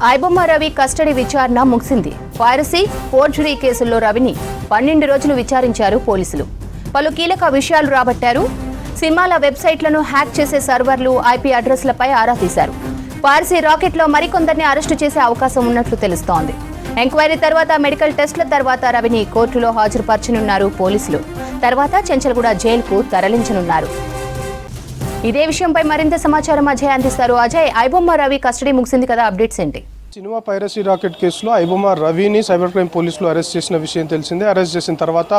IBomma Ravi custody విచారణ ముగిసింది. Piracy, forgery కేసుల్లో రవిని 12 రోజులు విచారించారు పోలీసులు. పలు కీలక విషయాలు రాబట్టారు. సినిమాల వెబ్సైట్లను హ్యాక్ చేసే సర్వర్లు, ఐపీ అడ్రస్లపై ఆరా తీశారు. పైరసీ రాకెట్లో మరికొందరిని అరెస్టు చేసే అవకాశం ఉన్నట్లు తెలుస్తోంది. ఎంక్వైరీ తర్వాత మెడికల్ టెస్టుల తర్వాత రవిని కోర్టులో హాజరుపరచనున్నారు పోలీసులు. తర్వాత చెంచల్గూడ జైలుకు తరలించనున్నారు. ఇదే విషయంపై మరింత సమాచారం అజయ్ అందిస్తారు. అజయ్, ఐబొమ్మ రవి కస్టడీ ముగిసింది కదా, అప్డేట్స్ ఏంటి? సినిమా పైరసీ రాకెట్ కేసులో ఐబొమ్మ రవిని సైబర్ క్రైమ్ పోలీసులు అరెస్ట్ చేసిన విషయం తెలిసిందే. అరెస్ట్ చేసిన తర్వాత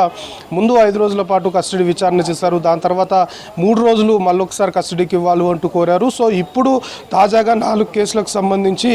ముందు 5 రోజుల పాటు కస్టడీ విచారణ చేశారు. దాని తర్వాత 3 రోజులు మళ్ళొకసారి కస్టడీకి ఇవ్వాలి అంటూ కోరారు. సో ఇప్పుడు తాజాగా 4 కేసులకు సంబంధించి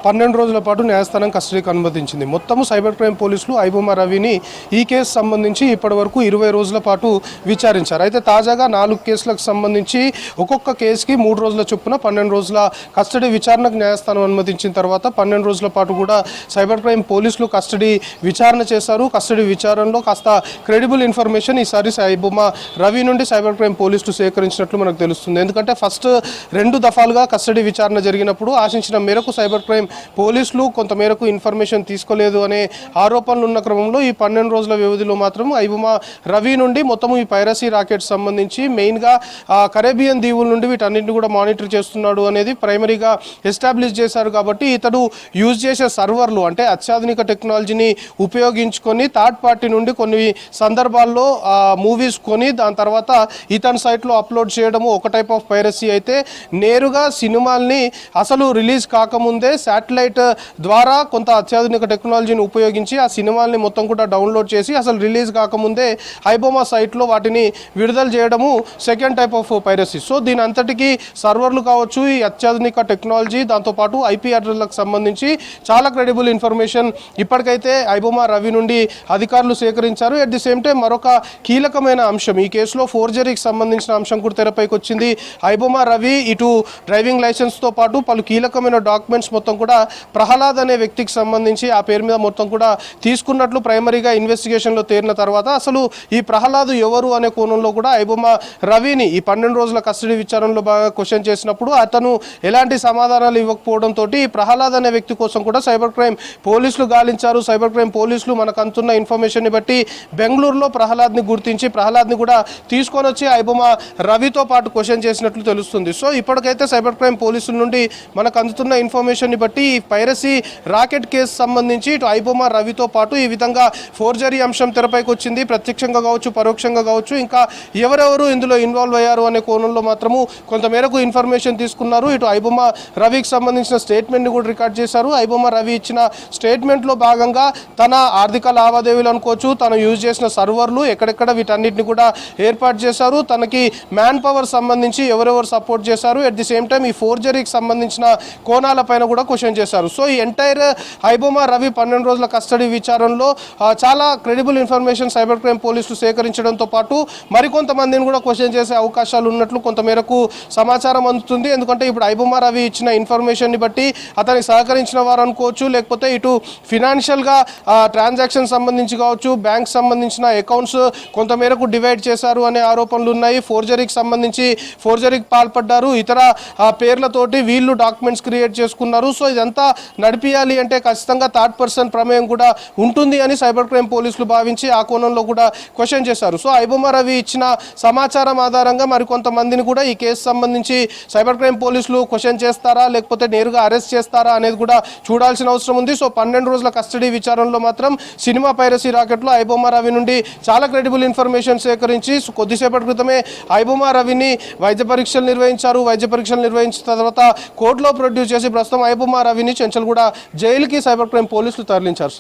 12 రోజుల పాటు న్యాయస్థానం కస్టడీకి అనుమతించింది. మొత్తము సైబర్ క్రైమ్ పోలీసులు ఐబొమ్మ రవిని ఈ కేసు సంబంధించి ఇప్పటి వరకు 20 రోజుల పాటు విచారించారు. అయితే తాజాగా 4 కేసులకు సంబంధించి ఒక్కొక్క కేసుకి 3 రోజుల చొప్పున 12 రోజుల కస్టడీ విచారణకు న్యాయస్థానం అనుమతించిన తర్వాత 12 రోజుల పాటు కూడా సైబర్ క్రైమ్ పోలీసులు కస్టడీ విచారణ చేశారు. కస్టడీ విచారణలో కాస్త క్రెడిబుల్ ఇన్ఫర్మేషన్ ఈసారి ఐబొమ్మ రవి నుండి సైబర్ క్రైమ్ పోలీసులు సేకరించినట్లు మనకు తెలుస్తుంది. ఎందుకంటే ఫస్ట్ 2 దఫాలుగా కస్టడీ విచారణ జరిగినప్పుడు ఆశించిన మేరకు సైబర్ క్రైమ్ పోలీసులు కొంత మేరకు ఇన్ఫర్మేషన్ తీసుకోలేదు అనే ఆరోపణలు ఉన్న క్రమంలో ఈ 12 రోజుల వ్యవధిలో మాత్రం ఐబొమ్మ రవి నుండి మొత్తం ఈ పైరసీ రాకెట్ సంబంధించి మెయిన్గా కరేబియన్ దీవుల నుండి వీటన్నింటిని కూడా మానిటర్ చేస్తున్నాడు అనేది ప్రైమరీగా ఎస్టాబ్లిష్ చేశారు. కాబట్టి ఇతడు యూజ్ చేసే సర్వర్లు అంటే అత్యాధునిక టెక్నాలజీని ఉపయోగించుకొని థర్డ్ పార్టీ నుండి కొన్ని సందర్భాల్లో మూవీస్ కొని దాని తర్వాత ఇతని సైట్లో అప్లోడ్ చేయడము ఒక టైప్ ఆఫ్ పైరసీ అయితే, నేరుగా సినిమాల్ని అసలు రిలీజ్ కాకముందే శాటిలైట్ ద్వారా కొంత అత్యాధునిక టెక్నాలజీని ఉపయోగించి ఆ సినిమాల్ని మొత్తం కూడా డౌన్లోడ్ చేసి అసలు రిలీజ్ కాకముందే ఐబొమ్మ సైట్లో వాటిని విడుదల చేయడము second type of piracy. So దీని అంతటికీ సర్వర్లు కావచ్చు, ఈ అత్యాధునిక టెక్నాలజీ, దాంతోపాటు ఐపీ అడ్రస్లకు సంబంధించి చాలా క్రెడిబుల్ ఇన్ఫర్మేషన్ ఇప్పటికైతే ఐబొమ్మ రవి నుండి అధికారులు సేకరించారు. అట్ ది సేమ్ టైం మరొక కీలకమైన అంశం ఈ కేసులో ఫోర్జరీకి సంబంధించిన అంశం కూడా తెరపైకి వచ్చింది. ఐబొమ్మ రవి ఇటు డ్రైవింగ్ లైసెన్స్తో పాటు పలు కీలకమైన డాక్యుమెంట్స్ మొత్తం కూడా ప్రహ్లాద్ అనే వ్యక్తికి సంబంధించి ఆ పేరు మీద మొత్తం కూడా తీసుకున్నట్లు ప్రైమరీగా ఇన్వెస్టిగేషన్లో తేలిన తర్వాత అసలు ఈ ప్రహ్లాద్ ఎవరు అనే కోణంలో కూడా ఐబొమ్మ రవిని ఈ 12 రోజుల కస్టడీ విచారణలో బాగా క్వశ్చన్ చేసినప్పుడు అతను ఎలాంటి సమాధానాలు ఇవ్వకపోవడంతో ప్రహ్లాద్ అనే వ్యక్తి కోసం కూడా సైబర్ క్రైమ్ పోలీసులు గాలించారు. సైబర్ క్రైమ్ పోలీసులు మనకు అందుతున్న ఇన్ఫర్మేషన్ని బట్టి బెంగళూరులో ప్రహ్లాద్ని గుర్తించి ప్రహ్లాద్ని కూడా తీసుకొని వచ్చి ఐబొమ్మ రవితో పాటు క్వశ్చన్ చేసినట్లు తెలుస్తుంది. సో ఇప్పటికైతే సైబర్ క్రైమ్ పోలీసుల నుండి మనకు అందుతున్న ఇన్ఫర్మేషన్ని బట్టి ఈ పైరసీ రాకెట్ కేసు సంబంధించి ఇటు ఐబొమ్మ రవితో పాటు ఈ విధంగా ఫోర్జరీ అంశం తెరపైకి వచ్చింది. ప్రత్యక్షంగా కావచ్చు, పరోక్షంగా కావచ్చు, ఇంకా ఎవరెవరు ఇందులో ఇన్వాల్వ్ అయ్యారు అనే కోణంలో మాత్రము కొంతమేరకు ఇన్ఫర్మేషన్ తీసుకున్నారు. ఇటు ఐబొమ్మ రవికి సంబంధించిన స్టేట్మెంట్ని కూడా రికార్డ్ చేశారు. ఐబొమ్మ రవి ఇచ్చిన స్టేట్మెంట్లో భాగంగా తన ఆర్థిక లావాదేవీలు అనుకోవచ్చు, తను యూజ్ చేసిన సర్వర్లు ఎక్కడెక్కడ వీటన్నిటిని కూడా ఏర్పాటు చేశారు. తనకి మ్యాన్ పవర్ సంబంధించి ఎవరెవరు సపోర్ట్ చేశారు, అట్ ది సేమ్ టైం ఈ ఫోర్జరీకి సంబంధించిన కోణాలపైన కూడా క్వశ్చన్ చేశారు. సో ఈ ఎంటైర్ ఐబొమ్మ రవి 12 రోజుల కస్టడీ విచారణలో చాలా క్రెడిబుల్ ఇన్ఫర్మేషన్ సైబర్ క్రైమ్ పోలీసులు సేకరించడంతో పాటు మరికొంతమందిని కూడా క్వశ్చన్ చేసే అవకాశాలు ఉన్నట్లు కొంతమేరకు సమాచారం అందుతుంది. ఎందుకంటే ఇప్పుడు ఐబొమ్మ రవి ఇచ్చిన ఇన్ఫర్మేషన్ని బట్టి అతనికి సహకరించిన వారు అనుకోవచ్చు, లేకపోతే ఇటు ఫినాన్షియల్గా ట్రాన్సాక్షన్ సంబంధించి కావచ్చు, బ్యాంక్ సంబంధించిన అకౌంట్స్ కొంతమేరకు డివైడ్ చేశారు అనే ఆరోపణలు ఉన్నాయి. ఫోర్జరీకి సంబంధించి ఫోర్జరీకి పాల్పడ్డారు, ఇతర పేర్లతోటి వీళ్ళు డాక్యుమెంట్స్ క్రియేట్ చేసుకున్నారు. సో ఇదంతా నడిపియాలి అంటే ఖచ్చితంగా థర్డ్ పర్సన్ ప్రమేయం కూడా ఉంటుంది అని సైబర్ క్రైమ్ పోలీసులు భావించి ఆ కోణంలో కూడా క్వశ్చన్ చేశారు. సో ఐబొమ్మ రవి ఇచ్చిన సమాచారం ఆధారంగా మరికొంతమందిని కూడా ఈ కేసు సంబంధించి సైబర్ క్రైమ్ పోలీసులు క్వశ్చన్ చేస్తారా, లేకపోతే నేరుగా అరెస్ట్ చేస్తారా అనేది కూడా చూడాల్సిన అవసరం ఉంది. సో 12 రోజుల కస్టడీ విచారణలో మాత్రం సినిమా పైరసీ రాకెట్లో ఐబొమ్మ రవి నుండి చాలా క్రెడిబుల్ ఇన్ఫర్మేషన్ సేకరించి కొద్దిసేపటి క్రితమే ఐబొమ్మ రవిని వైద్య పరీక్షలు నిర్వహించారు. వైద్య పరీక్షలు నిర్వహించిన తర్వాత కోర్టులో ప్రొడ్యూస్ చేసి ప్రస్తుతం ఐబొమ్మ రవిని చెంచల్గూడ జైలుకి సైబర్ క్రైమ్ పోలీసులు తరలించారు.